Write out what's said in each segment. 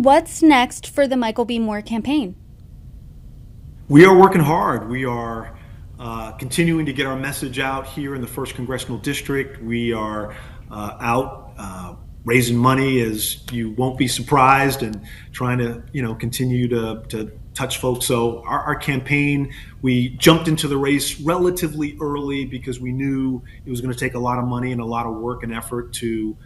What's next for the Michael B. Moore campaign? We are working hard. We are continuing to get our message out here in the 1st Congressional District. We are out raising money, as you won't be surprised, and trying to continue to touch folks. So our campaign, we jumped into the race relatively early because we knew it was going to take a lot of money and a lot of work and effort to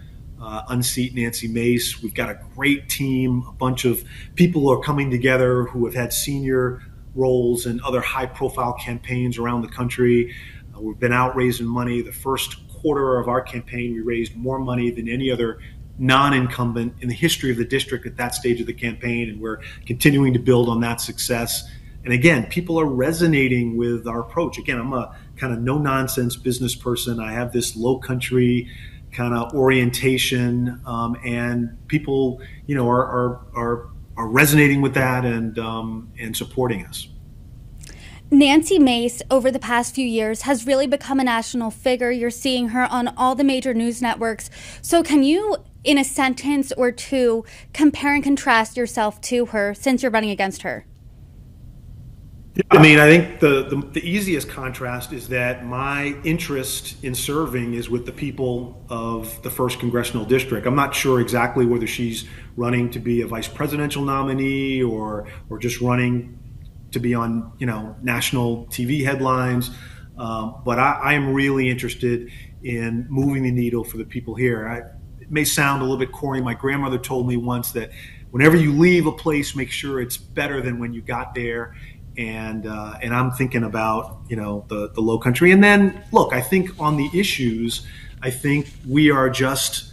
unseat Nancy Mace. We've got a great team. A bunch of people are coming together who have had senior roles in other high-profile campaigns around the country. We've been out raising money. The first quarter of our campaign, we raised more money than any other non-incumbent in the history of the district at that stage of the campaign, and we're continuing to build on that success. And again, people are resonating with our approach. Again, I'm a kind of no-nonsense business person. I have this low-country kind of orientation, and people, are resonating with that and supporting us. Nancy Mace, over the past few years, has really become a national figure. You're seeing her on all the major news networks. So can you, in a sentence or two, compare and contrast yourself to her since you're running against her? I mean, I think the easiest contrast is that my interest in serving is with the people of the 1st Congressional District. I'm not sure exactly whether she's running to be a vice presidential nominee or just running to be on national TV headlines, but I am really interested in moving the needle for the people here. It may sound a little bit corny. My grandmother told me once that whenever you leave a place, make sure it's better than when you got there. And I'm thinking about the low country. And then look, I think on the issues, I think we are just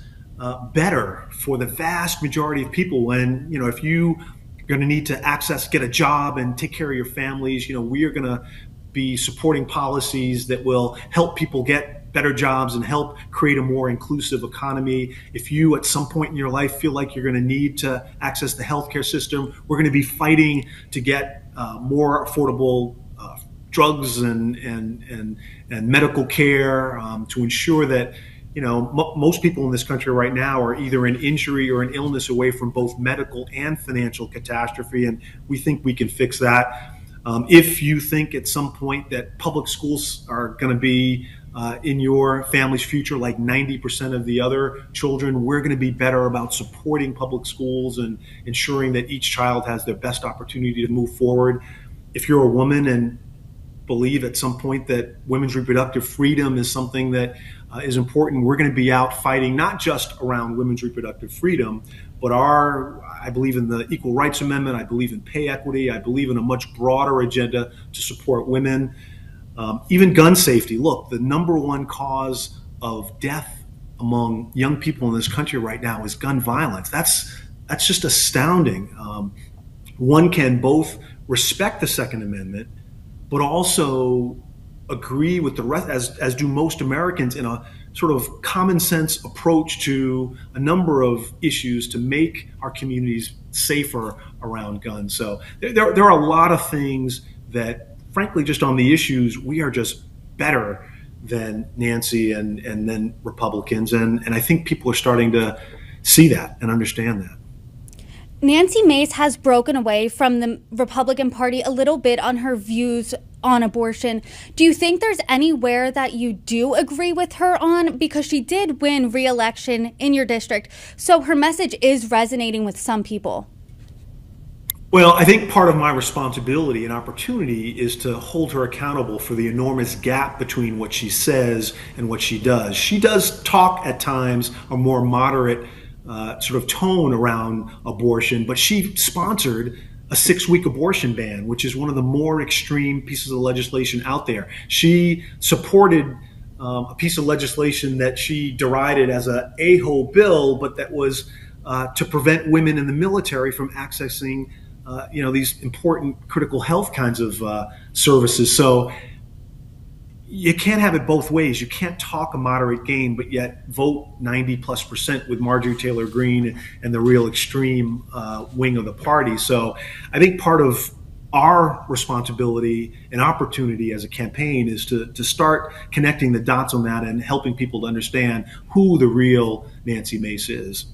better for the vast majority of people. When if you are going to need to get a job and take care of your families, we are going to be supporting policies that will help people get better jobs and help create a more inclusive economy. If you at some point in your life feel like you're going to need to access the healthcare system, we're going to be fighting to get more affordable drugs and medical care to ensure that most people in this country right now are either an injury or an illness away from both medical and financial catastrophe, and we think we can fix that. If you think at some point that public schools are going to be in your family's future like 90% of the other children, we're going to be better about supporting public schools and ensuring that each child has their best opportunity to move forward. If you're a woman and believe at some point that women's reproductive freedom is something that is important, we're going to be out fighting not just around women's reproductive freedom, but I believe in the Equal Rights Amendment, I believe in pay equity, I believe in a much broader agenda to support women. Even gun safety. Look, the #1 cause of death among young people in this country right now is gun violence. That's just astounding. One can both respect the Second Amendment, but also agree with the rest, as do most Americans, in a sort of common sense approach to a number of issues to make our communities safer around guns. So there are a lot of things that, frankly, just on the issues, we are just better than Nancy and then Republicans. And I think people are starting to see that and understand that. Nancy Mace has broken away from the Republican Party a little bit on her views on abortion. Do you think there's anywhere that you do agree with her on? Because she did win re-election in your district, so her message is resonating with some people. Well, I think part of my responsibility and opportunity is to hold her accountable for the enormous gap between what she says and what she does. She does talk at times a more moderate sort of tone around abortion, but she sponsored a 6-week abortion ban, which is one of the more extreme pieces of legislation out there. She supported a piece of legislation that she derided as a a-hole bill, but that was to prevent women in the military from accessing these important critical health kinds of services. So you can't have it both ways. You can't talk a moderate game, but yet vote 90+% with Marjorie Taylor Greene and the real extreme wing of the party. So I think part of our responsibility and opportunity as a campaign is to start connecting the dots on that and helping people to understand who the real Nancy Mace is.